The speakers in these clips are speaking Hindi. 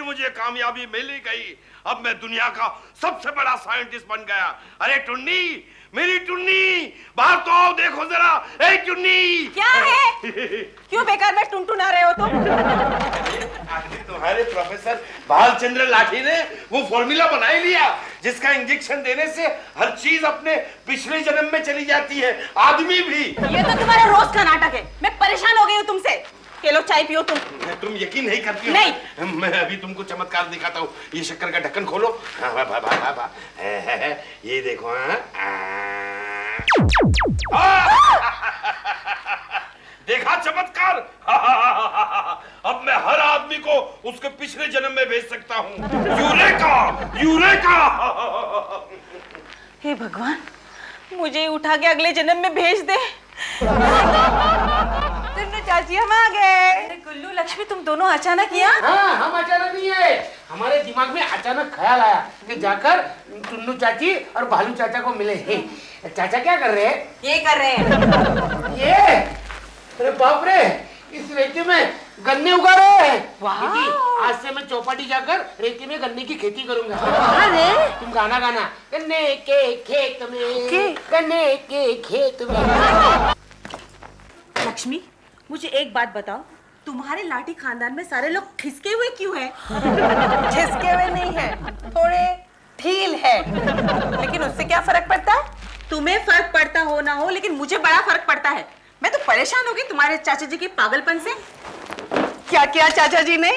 मुझे कामयाबी मिल ही गई। अब मैं दुनिया का सबसे बड़ा साइंटिस्ट बन गया। अरे टुन्नी, मेरी टुन्नी, बाहर तो आओ, देखो जरा। ए टुन्नी, क्या है? क्यों बेकार में टुनटुना रहे हो तुम? तुम्हारे प्रोफेसर भालचंद्र लाठी ने वो फॉर्मूला बना ही लिया जिसका इंजेक्शन देने से हर चीज अपने पिछले जन्म में चली जाती है, आदमी भी। ये तो तुम्हारा रोज का नाटक है। मैं परेशान हो गई हूँ तुमसे। ये लो चाय पियो तुम यकीन नहीं करती हो? नहीं। मैं अभी तुमको चमत्कार दिखाता हूँ। ये शक्कर का ढक्कन खोलो। हाँ, वाह, वाह, वाह, वाह। ये देखो। देखा चमत्कार? अब मैं हर आदमी को उसके पिछले जन्म में भेज सकता हूँ। Eureka, eureka. हे भगवान, मुझे उठा के अगले जन्म में भेज दे। टुन्नू चाची, हम आ गए। अरे गुल्लू, लक्ष्मी, तुम दोनों अचानक यहाँ? हाँ, हम अचानक नहीं आए। हमारे दिमाग में अचानक ख्याल आया कि जाकर टुन्नू चाची और भालू चाचा को मिले। चाचा क्या कर रहे हैं? ये कर रहे हैं। ये, अरे बाप रे, इस रेती में गन्ने उगा रहे हैं। वाह। दीदी, आज से मैं चौपाटी जाकर रेती में गन्ने की खेती करूंगा। अरे तुम गाना गाना, गन्ने के खेत में, गन्ने के खेत में। लक्ष्मी, मुझे एक बात बताओ, तुम्हारे लाठी खानदान में सारे लोग खिसके हुए क्यों हैं? खिसके हुए नहीं है, थोड़े ढील है। लेकिन उससे क्या फर्क पड़ता है? तुम्हें फर्क पड़ता हो ना हो, लेकिन मुझे बड़ा फर्क पड़ता है। मैं तो परेशान हो गई तुम्हारे चाचा जी के पागलपन से। क्या किया चाचा जी ने?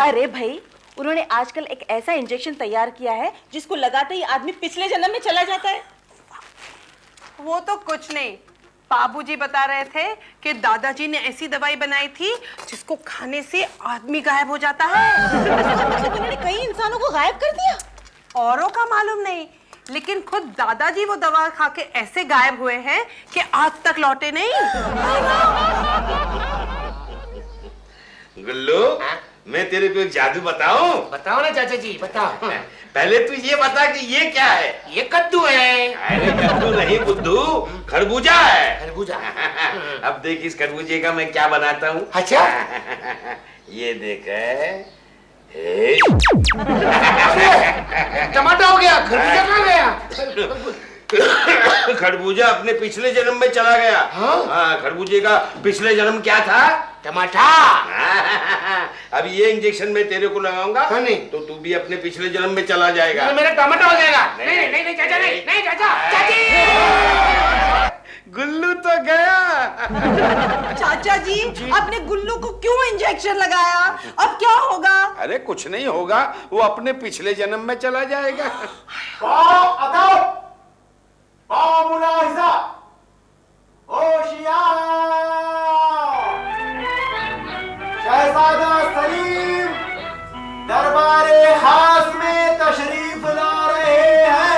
अरे भाई, उन्होंने आजकल एक ऐसा इंजेक्शन तैयार किया है जिसको लगाते ही आदमी पिछले जन्म में चला जाता है। वो तो कुछ नहीं, बाबूजी बता रहे थे कि दादाजी ने ऐसी दवाई बनाई थी जिसको खाने से आदमी गायब हो जाता है। मतलब उन्होंने कई इंसानों को गायब कर दिया। औरों का मालूम नहीं, लेकिन खुद दादाजी वो दवा खा के ऐसे गायब हुए हैं कि आज तक लौटे नहीं। गुल्लू, मैं तेरे को एक जादू बताऊं? बताओ ना चाचा जी, बताओ। पहले तू ये बता कि ये क्या है? ये कद्दू है। अरे कद्दू नहीं बुद्धू, खरबूजा है। खरबूजा। अब देख इस खरबूजे का मैं क्या बनाता हूँ। अच्छा। ये देख, टमाटर हो गया, खरबूजा कहाँ गया? खरबूजा अपने पिछले जन्म में चला गया। हाँ, खरबूजे का पिछले जन्म क्या था? टमाटर। अब ये इंजेक्शन मैं तेरे को लगाऊंगा। हाँ, नहीं तो तू भी अपने पिछले जन्म में चला जाएगा। तो मेरा टमाटर हो जाएगा। नहीं नहीं नहीं चाचा, नहीं नहीं चाचा, चाची। गुल्लू तो गया। चाचा जी, आपने गुल्लू को क्यों इंजेक्शन लगाया? अब क्या होगा? अरे कुछ नहीं होगा, वो अपने पिछले जन्म में चला जाएगा। शहजादा सलीम दरबारे खास में तशरीफ ला रहे हैं।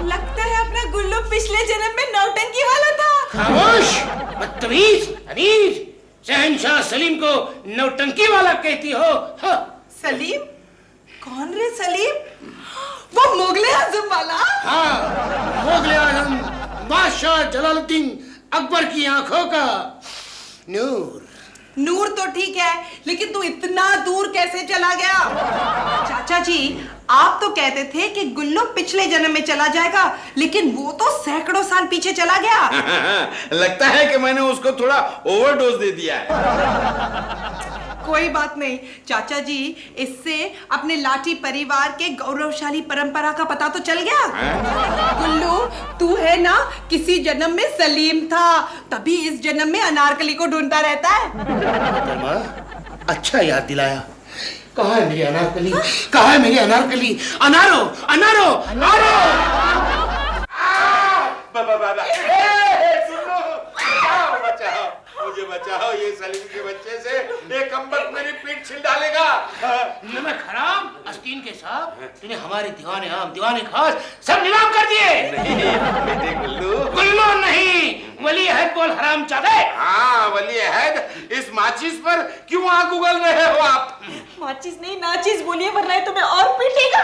लगता है अपना गुल्लू पिछले जन्म में नौटंकी वाला था। खामोश, बदतमीज, अनीज। शहंशाह सलीम को नौटंकी वाला कहती हो? सलीम? कौन रे सलीम? वो मुगले आजम वाला? हाँ, मुगले आजम बादशाह जलालुद्दीन अकबर की आंखों का नूर। नूर तो ठीक है, लेकिन तू इतना दूर कैसे चला गया? चाचा जी, आप तो कहते थे कि गुल्लू पिछले जन्म में चला जाएगा, लेकिन वो तो सैकड़ों साल पीछे चला गया। लगता है कि मैंने उसको थोड़ा ओवरडोज दे दिया है। कोई बात नहीं चाचा जी, इससे अपने लाठी परिवार के गौरवशाली परंपरा का पता तो चल गया। गुल्लू, तू है ना किसी जन्म में सलीम था, तभी इस जन्म में अनारकली को ढूंढता रहता है। अच्छा याद दिलाया। कहाँ है मेरी अनारकली? कहाँ है मेरी अनारकली? अनारो, अनारो, अनारो। बचाओ, मुझे बचाओ, ये सलीम के बच्चे से ये कमबख्त मेरी पीठ छिल डालेगा। नमक हराम, अस्तीन के साहब, तूने हमारे दीवाने आम, दीवाने खास सब नीलाम कर दिए। नहीं बेटे गुल्लू। गुल्लू नहीं, वली अहद बोल हराम चादे। हाँ, वली अहद, इस माचिस पर क्यों आग उगल रहे हो आप? माचिस नहीं, नाचिस बोलिए, वरना तुम्हें और पीटेगा।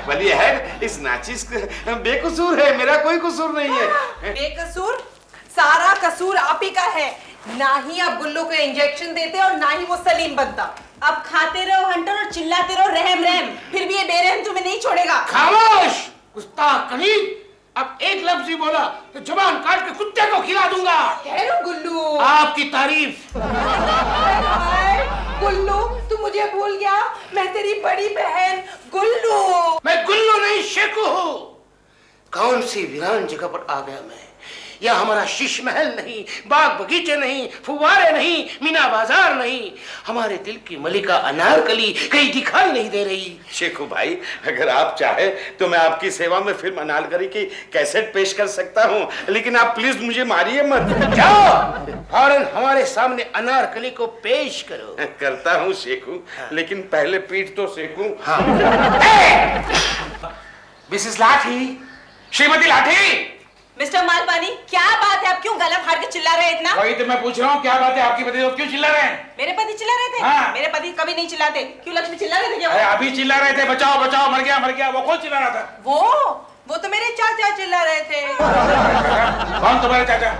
वली अहद, इस नाचिस बेकसूर है, मेरा कोई कसूर नहीं है। बेकसूर? सारा कसूर आप ही का है। ना ही आप गुल्लू को इंजेक्शन देते और ना ही वो सलीम बनता। अब खाते रहो हंटर और चिल्लाते रहो रहम रहम, फिर भी ये बेरहम तुम्हें नहीं छोड़ेगा। खामोश गुस्ताख कनीज, अब एक लफ्ज ही बोला तो जुबान काट के कुत्ते को खिला दूंगा। कह रो गुल्लू। आपकी तारीफ। हाय, गुल्लू तू मुझे भूल गया, मैं तेरी बड़ी बहन गुल्लू। मैं गुल्लू नहीं शेखू हूँ। कौन सी वीरान जगह पर आ गया मैं। यह हमारा शीश महल नहीं, बाग बगीचे नहीं, फुवारे नहीं, मीना बाजार नहीं, हमारे दिल की मलिका अनारकली कहीं दिखाई नहीं दे रही। शेखू भाई, अगर आप चाहे तो मैं आपकी सेवा में फिल्म अनारकली की कैसेट पेश कर सकता हूँ, लेकिन आप प्लीज मुझे मारिए मत। जाओ फौरन हमारे सामने अनारकली को पेश करो। करता हूँ शेखू, लेकिन पहले पीठ तो सेकूं। मिसेस लाठी, श्रीमती लाठी। मिस्टर मालपानी, क्या बात है, आप क्यों गला फाड़ के चिल्ला रहे हैं इतना? वही तो मैं पूछ रहा हूँ, क्या बात है आपकी पति तो क्यों चिल्ला रहे हैं? मेरे पति चिल्ला रहे थे? हाँ। मेरे पति कभी नहीं चिल्लाते। क्यों लक्ष्मी चिल्ला रहे थे क्या? अरे अभी चिल्ला रहे थे, बचाओ बचाओ, मर गया, वो कौन चिल्ला रहा था? वो तो मेरे चाचा चिल्ला रहे थे। कौन तुम्हारे चाचा?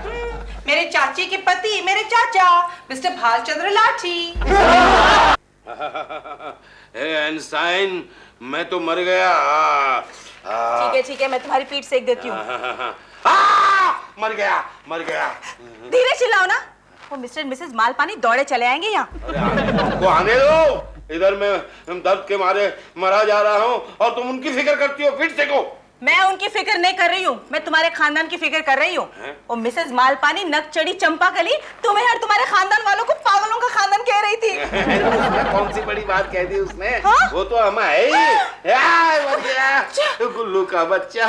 मेरे चाची के पति, मेरे चाचा मिस्टर भालचंद्र लाठी। एनसाइन, मैं तो मर गया। ठीक है, मैं तुम्हारी पीठ सेक देती हूँ। मर गया। धीरे चिल्लाओ ना, वो मिस्टर मिसेस मालपानी दौड़े चले आएंगे यहाँ। को आने दो, इधर मैं दर्द के मारे मरा जा रहा हूँ और तुम उनकी फिक्र करती हो। फिर से को मैं उनकी फिक्र नहीं कर रही हूँ, मैं तुम्हारे खानदान की फिक्र कर रही हूँ। वो मिसेस मालपानी नक चढ़ी चंपाकली तुम्हें और तुम्हारे खानदान वालों को पागलों का खानदान कह रही थी। कौन सी बड़ी बात कह दी उसने? हाँ? वो तो हम है ही। गुल्लू का बच्चा,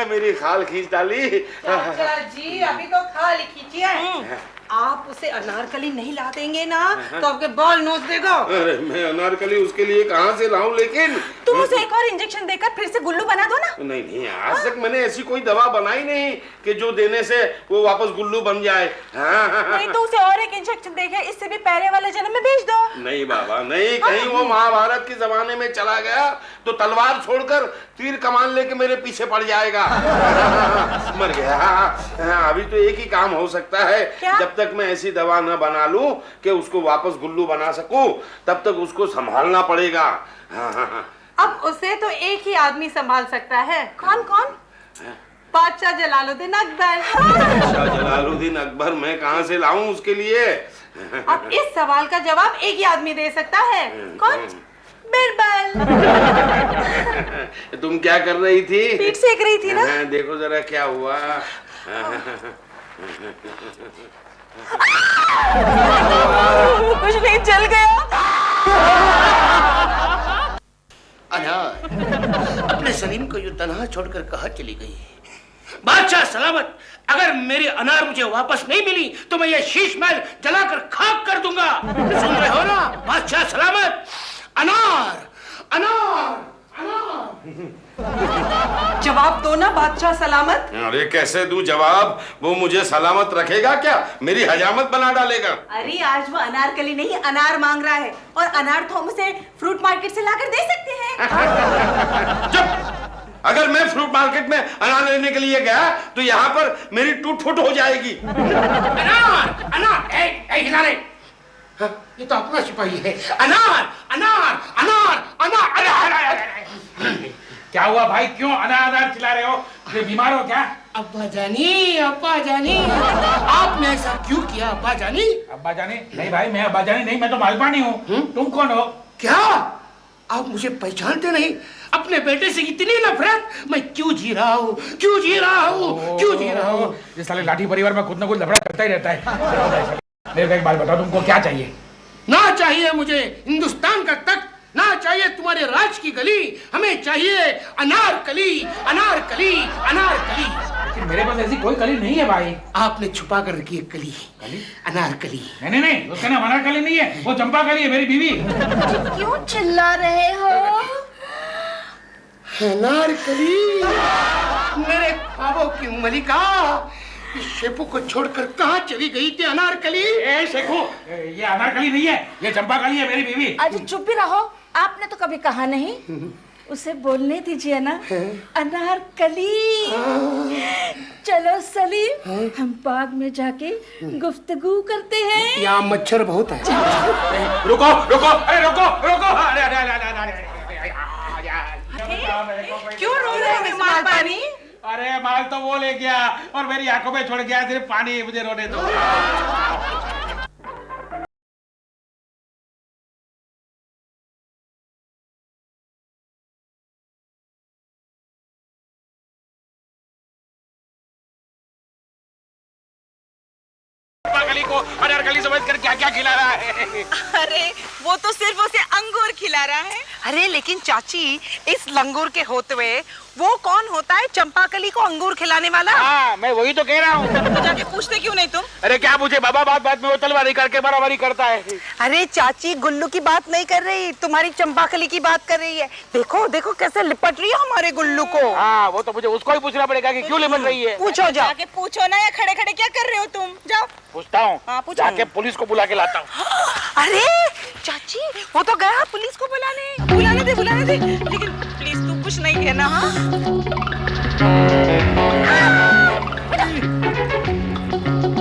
मेरी खाल खींच डाली। चाचा जी अभी तो खाली खींचिए। आप उसे अनारकली नहीं ला देंगे ना तो आपके बाल नोच देगा। अरे मैं अनारकली उसके लिए कहाँ से लाऊं? लेकिन तुम उसे एक और इंजेक्शन देकर फिर से गुल्लू बना दो ना। नहीं, आज तक मैंने ऐसी कोई दवा बनाई नहीं कि जो देने से वो वापस गुल्लू बन जाए। नहीं तो उसे और एक इंजेक्शन देके इससे भी पहले वाले जन्म में भेज दो। नहीं बाबा नहीं, कहीं वो महाभारत के जमाने में चला गया तो तलवार छोड़कर तीर कमान लेके मेरे पीछे पड़ जाएगा। मर गया। अभी तो एक ही काम हो सकता है, जब तक मैं ऐसी दवा न बना लूं कि उसको वापस गुल्लू बना सकूं, तब तक उसको संभालना पड़ेगा। अब उसे तो एक ही आदमी संभाल सकता है। कौन? बादशाह जलालुद्दीन अकबर। बादशाह जलालुद्दीन अकबर मैं कहाँ से लाऊं उसके लिए? अब इस सवाल का जवाब एक ही आदमी दे सकता है। कौन? बिरबल। तुम क्या कर रही थी? पीठ सेक रही थी ना। देखो जरा क्या हुआ। कुछ नहीं, चल गया। अनार अपने सलीम को यूं तनहा छोड़कर कहाँ चली गई? बादशाह सलामत, अगर मेरी अनार मुझे वापस नहीं मिली तो मैं ये शीश महल जलाकर खाक कर दूंगा। सुन रहे हो ना बादशाह सलामत? अनार अनार अनार। जवाब दो ना बादशाह सलामत। अरे कैसे दूं जवाब? वो मुझे सलामत रखेगा क्या? मेरी हजामत बना डालेगा। अरे आज वो अनारकली नहीं अनार मांग रहा है, और अनार तो हम उसे फ्रूट मार्केट से लाकर दे सकते हैं। चुप! अगर मैं फ्रूट मार्केट में अनार लेने के लिए गया तो यहाँ पर मेरी टूट फुट हो जाएगी। अनार अनार हिला रे। हाँ, ये तो अपना सिपाही है। अनार अनार अनार अनार अनार। क्या हुआ भाई, क्यों अनार चिल्ला रहे हो? ये बीमार हो क्या? अब्बा जानी आपने ऐसा क्यों किया? अब्बा जानी? अब्बा जानी नहीं भाई, मैं अब्बा जानी नहीं, मैं तो मालपानी हूँ। तुम कौन हो? क्या आप मुझे पहचानते नहीं? अपने बेटे से इतनी नफरत? मैं क्यों जी रहा हूँ? ये साले लाठी परिवार में कुछ ना कुछ लफड़ा करता ही रहता है। मेरे को एक बात बताओ, तुमको क्या चाहिए? ना चाहिए मुझे हिंदुस्तान का तख्त, ना चाहिए तुम्हारे राज की गली, हमें चाहिए अनारकली अनारकली अनारकली। लेकिन मेरे पास ऐसी कोई कली नहीं है भाई। आपने छुपा कर रखी है कली, अनारकली। नहीं, उसका नाम अनारकली नहीं है, वो चंपा कली है, मेरी बीवी। क्यों चिल्ला रहे हो? अनारकली मेरे ख्वाबों की मलिका, शेपू को छोड़कर कहाँ चली गई थी अनारकली? ए शेखू, ये अनारकली नहीं है, ये चंपा कली है, मेरी बीवी। आज चुप ही रहो, आपने तो कभी कहा नहीं। उसे बोलने दीजिए ना, अनारकली। चलो सलीम, हम बाग में जाके गुफ्तगू करते हैं। यहाँ मच्छर बहुत है। रुको रुको, अरे रुको रुको, अरे अरे अरे अरे अरे क्यों रो रहे हैं मिस मालपानी? अरे माल तो वो ले गया और मेरी आंखों में छोड़ गया सिर्फ पानी, मुझे रोने दो। गली को अनारकली समझ कर क्या क्या खिला रहा है। अरे वो तो सिर्फ उसे अंगूर खिला रहा है। अरे लेकिन चाची, इस लंगूर के होते हुए वो कौन होता है चंपाकली को अंगूर खिलाने वाला? हाँ, मैं वही तो कह रहा हूँ। तो जाके पूछते क्यों नहीं तुम? अरे क्या पूछे बाबा, बात बात में वो तलवारी करके बराबरी करता है। अरे चाची, गुल्लू की बात नहीं कर रही, तुम्हारी चंपाकली की बात कर रही है। देखो देखो कैसे लिपट रही है हमारे गुल्लू को। हाँ, वो तो मुझे उसको ही पूछना पड़ेगा कि क्यों लिपट रही है। पूछो, जाके पूछो ना, या खड़े खड़े क्या कर रहे हो तुम? जाओ पूछता हूँ। हाँ, पूछो। जाके पुलिस को बुला के लाता हूँ। अरे चाची, वो तो गया पुलिस को बुलाने। बुलाने दे, लेकिन प्लीज तू कुछ नहीं कहना। हाँ,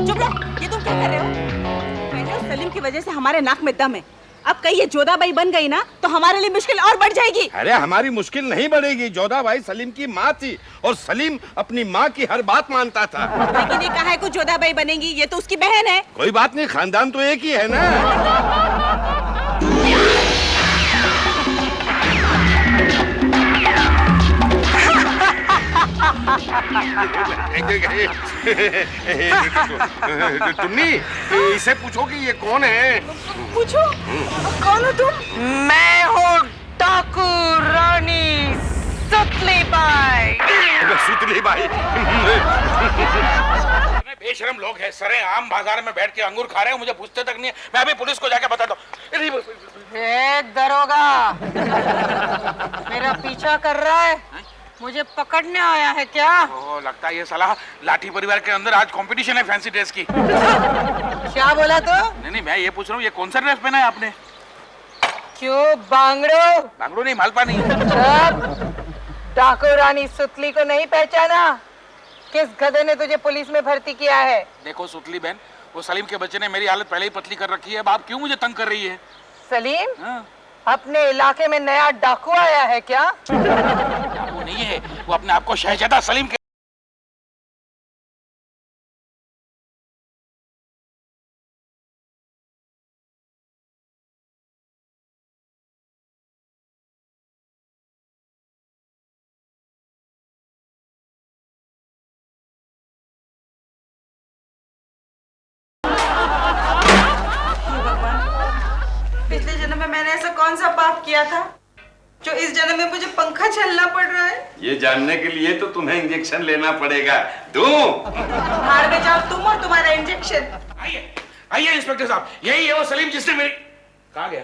चुप रहो। ये तुम क्या कर रहे हो? पहले उस सलीम की वजह से हमारे नाक में दम है, अब कहीं ये जोधाबाई बन गई ना तो हमारे लिए मुश्किल और बढ़ जाएगी। अरे हमारी मुश्किल नहीं बढ़ेगी। जोधाबाई सलीम की माँ थी और सलीम अपनी माँ की हर बात मानता था। लेकिन ये कहा है कुछ जोधाबाई बनेगी, ये तो उसकी बहन है। कोई बात नहीं, खानदान तो एक ही है ना। तुन्नी, इसे पूछो कि ये कौन है। पूछो, कौन हो तुम? मैं हूँ डाकू रानी सुतली बाई। सुतली बाई। बेशरम लोग हैं, सरे आम बाजार में बैठ के अंगूर खा रहे हैं, मुझे पूछते तक नहीं है। मैं अभी पुलिस को जाके बताता हूँ। दरोगा मेरा पीछा कर रहा है, मुझे पकड़ने आया है क्या? ओ, लगता है ये साला लाठी परिवार के अंदर आज कंपटीशन है फैंसी ड्रेस की। क्या बोला तो? नहीं, मैं ये पूछ रहा हूँ, ये कौन सा ड्रेस पहना है आपने? क्यों बांगड़ो? बांगड़ू नहीं, मालपानी। डाकू रानी सुतली को नहीं पहचाना? किस गधे ने तुझे पुलिस में भर्ती किया है? देखो सुतली बहन, वो सलीम के बच्चे ने मेरी हालत पहले ही पतली कर रखी है, अब आप क्यों मुझे तंग कर रही है? सलीम, हाँ। अपने इलाके में नया डाकू आया है क्या? वो नहीं है, वो अपने आप को शहजादा सलीम के पिछले जन्म में मैंने ऐसा कौन सा पाप किया था जो इस जन्म में मुझे पंखा झेलना पड़ रहा है? ये जानने के लिए तो तुम्हें इंजेक्शन लेना पड़ेगा। दूं? भाड़ में जाओ तुम और तुम्हारा इंजेक्शन। आइए आइए इंस्पेक्टर साहब, यही है वो सलीम जिसने मेरी कहाँ गया?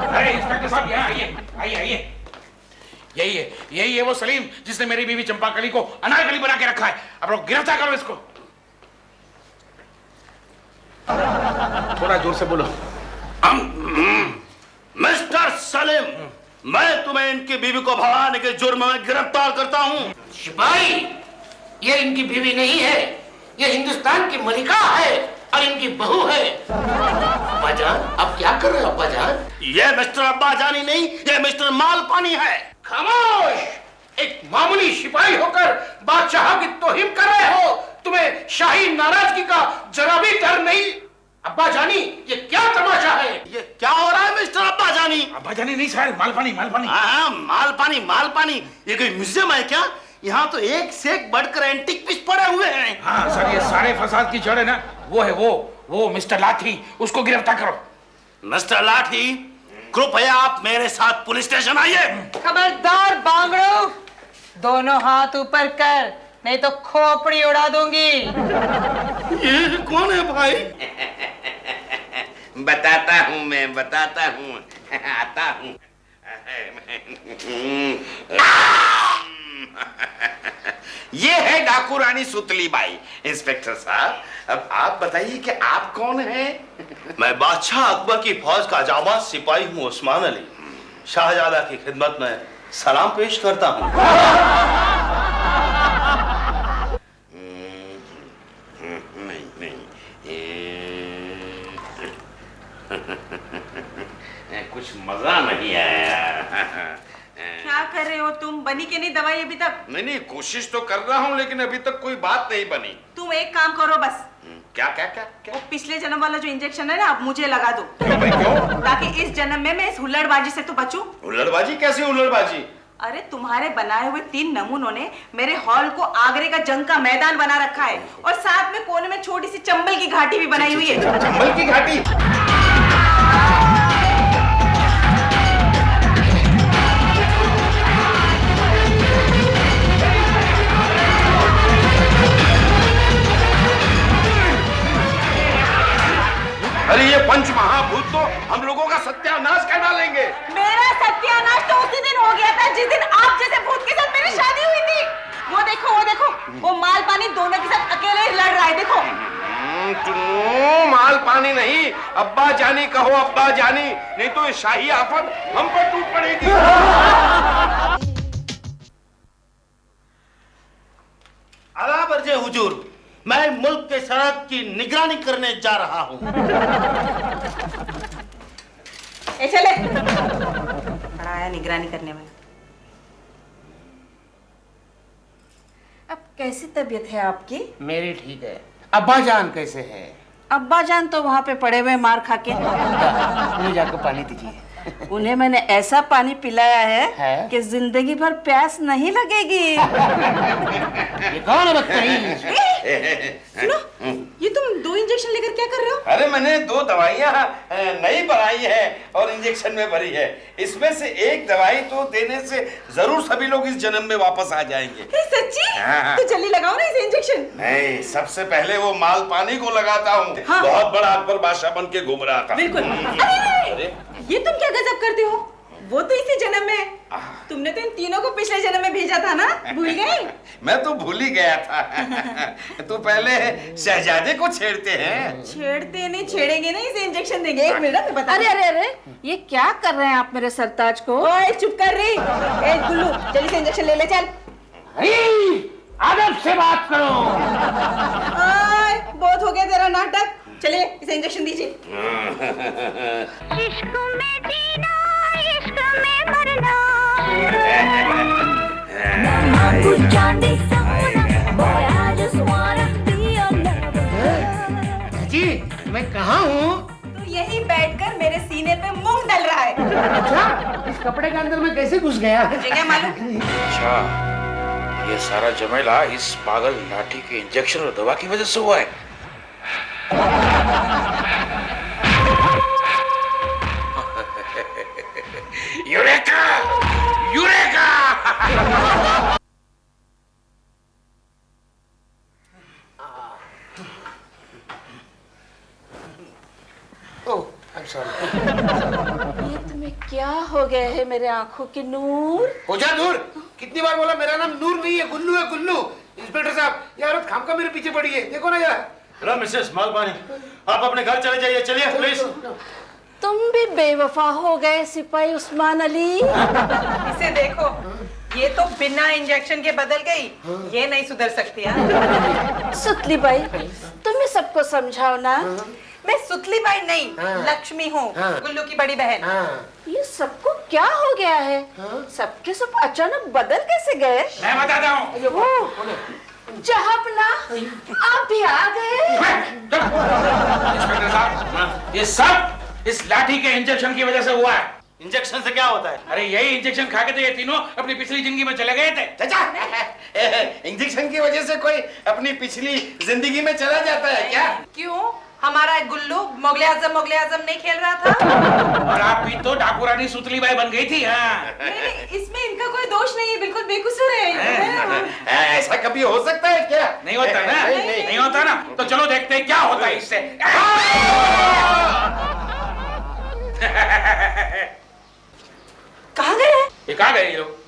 अरे इंस्पेक्टर साहब यहाँ आइए आइए आइए, यही है वो सलीम जिसने मेरी बीवी चंपाकली को अनारकली बना के रखा है। अब लोग गिरफ्तार करो इसको। थोड़ा जोर से बोलो। मिस्टर सलीम, मैं तुम्हें इनकी बीवी को भगाने के जुर्म में गिरफ्तार करता हूँ। सिपाही, ये इनकी बीवी नहीं है, ये हिंदुस्तान की मलिका है और इनकी बहू है। अब्बाजान, अब क्या कर रहे हो अब्बाजान? ये मिस्टर अब्बाजानी नहीं, ये मिस्टर मालपानी है। खामोश! एक मामूली सिपाही होकर बादशाह की तौहीन कर रहे हो। तुम्हें शाही नाराजगी का जरा भी डर नहीं? अब्बाजानी, ये क्या तमाशा है? ये क्या हो रहा है मिस्टर अब्बाजानी? अब्बाजानी नहीं सर, मालपानी मालपानी। हाँ, मालपानी मालपानी। ये कोई म्यूजियम है क्या? यहाँ तो एक से एक बढ़कर एंटीक पीस पड़े हुए हैं। हाँ सर, ये सारे फसाद की जड़ है ना, वो है वो मिस्टर लाठी, उसको गिरफ्तार करो। मिस्टर लाठी, कृपया आप मेरे साथ पुलिस स्टेशन आइए। खबरदार बांगड़ो, दोनों हाथ ऊपर कर, नहीं तो खोपड़ी उड़ा दूंगी। ये कौन है भाई? बताता हूँ, मैं बताता हूँ, आता हूँ। ये है डाकू रानी सुतली बाई। इंस्पेक्टर साहब, अब आप बताइए कि आप कौन हैं? मैं बादशाह अकबर की फौज का जाबाज सिपाही हूँ उस्मान अली। शाहजादा की खिदमत में सलाम पेश करता हूँ। नहीं नहीं कुछ मजा नहीं आया। क्या कर रहे हो तुम? बनी के नहीं दवाई अभी तक? नहीं नहीं कोशिश तो कर रहा हूँ लेकिन अभी तक कोई बात नहीं बनी। तुम एक काम करो बस, क्या क्या क्या क्या? वो पिछले जन्म वाला जो इंजेक्शन है ना, अब मुझे लगा दो। क्यों भाई क्यों? ताकि इस जन्म में मैं इस हुल्लड़बाजी से तो बचूं। हुल्लड़बाजी? कैसी हुल्लड़बाजी? अरे तुम्हारे बनाए हुए 3 नमूनों ने मेरे हॉल को आगरे का जंग का मैदान बना रखा है, और साथ में कोने में छोटी सी चंबल की घाटी भी बनाई हुई है। चंबल की घाटी? अरे ये पंच महाभूत तो हम लोगों का सत्यानाश कर डालेंगे। मेरा सत्यानाश तो उसी दिन हो गया था जिस दिन आप जैसे भूत के साथ मेरी शादी हुई थी। वो देखो वो माल पानी दोनों के साथ अकेले ही लड़ रहा है। देखो चुन्नू, माल पानी नहीं, अब्बा जानी कहो अब्बा जानी, नहीं तो ये शाही आफत हम पर टूट पड़ेगी। आला बरजे हुजूर, मैं मुल्क के सड़क की निगरानी करने जा रहा हूँ। ए चले, बड़ा आया निगरानी करने में। अब कैसी तबीयत है आपकी? मेरी ठीक है। अब्बा जान कैसे है? अब्बा जान तो वहाँ पे पड़े हुए मार खा के। उन्हें जाकर पानी दीजिए। उन्हें मैंने ऐसा पानी पिलाया है? है कि जिंदगी भर प्यास नहीं लगेगी। ये कौन है बदतमीज? सुनो, ये तुम 2 इंजेक्शन लेकर क्या कर रहे हो? अरे मैंने 2 दवाइयाँ नई बनाई है और इंजेक्शन में भरी है। इसमें से एक दवाई तो देने से जरूर सभी लोग इस जन्म में वापस आ जाएंगे। सच्ची? हाँ। तो जल्दी लगाओ ना इसे इंजेक्शन। नहीं, सबसे पहले वो माल पानी को लगाता हूँ। हाँ। बहुत बड़ा अकबर बादशाह बन के घूम रहा था। बिल्कुल। अरे ये तुम क्या गजब करते हो? वो तो इसी जन्म में है। तुमने तो इन तीनों को पिछले जन्म में भेजा था ना, भूल गए? मैं तो भूल ही गया था। तो पहले शहजादे को छेड़ते हैं। छेड़ते नहीं, छेड़ेंगे नहीं, इसे इंजेक्शन देंगे। 1 मिनट में बता। अरे ये क्या कर रहे हैं आप मेरे सरताज को? ओए चुप कर रही। ए गुल्लू, जल्दी से इंजेक्शन ले ले चल। अदब से बात करो। ओए बहुत हो गया तेरा नाटक। चलिए इसे इंजेक्शन दीजिए। इश्क में जीना, इश्क में मरना। कुछ चांदी सोना, boy I just wanna be your lover। जी, मैं कहाँ हूँ? तो यहीं बैठकर मेरे सीने पे मूंग डल रहा है। अच्छा, इस कपड़े के अंदर मैं कैसे घुस गया? मुझे क्या मालूम? अच्छा, ये सारा झमेला इस पागल लाठी के इंजेक्शन और दवा की वजह से हुआ है। Eureka! Eureka! Oh, I'm sorry। ये तुम्हें क्या हो गया है मेरे आंखों की नूर? हो जा दूर। कितनी बार बोला मेरा नाम नूर नहीं है, गुल्लू है, गुल्लू। इंस्पेक्टर साहब, ये औरत खामखा मेरे पीछे पड़ी है, देखो ना यार। हेलो मिसेस मालपानी, आप अपने घर चले जाइए, चलिए प्लीज। तुम भी बेवफा हो गए सिपाही उस्मान अली। इसे देखो, ये तो बिना इंजेक्शन के बदल गई। ये नहीं सुधर सकती। सुतली बाई, तुम्हें सबको समझाओ ना। मैं सुतली बाई नहीं, लक्ष्मी हूँ, गुल्लू की बड़ी बहन। ये सबको क्या हो गया है? सबके सब अचानक बदल कैसे गए? मैं बताता हूँ। जहापना, आप भी आ गए। इंस्पेक्टर साहब, ये सब इस लाठी के इंजेक्शन की वजह से हुआ है। इंजेक्शन से क्या होता है? अरे यही इंजेक्शन खा के तो ये तीनों अपनी पिछली जिंदगी में चले गए थे। चाचा, इंजेक्शन की वजह से कोई अपनी पिछली जिंदगी में चला जाता है क्या? क्यों? हमारा गुल्लू मोगले आजम नहीं खेल रहा था? और आप भी तो डाकू रानी सुतली बाई बन गई थी। हाँ। नहीं, इसमें इनका कोई दोष नहीं है, बिल्कुल बेकसूर है। ऐसा कभी हो सकता है क्या? नहीं होता ना? नहीं होता ना? तो चलो देखते हैं क्या होता है इससे। कहाँ गए? ये कहाँ गए ये लोग?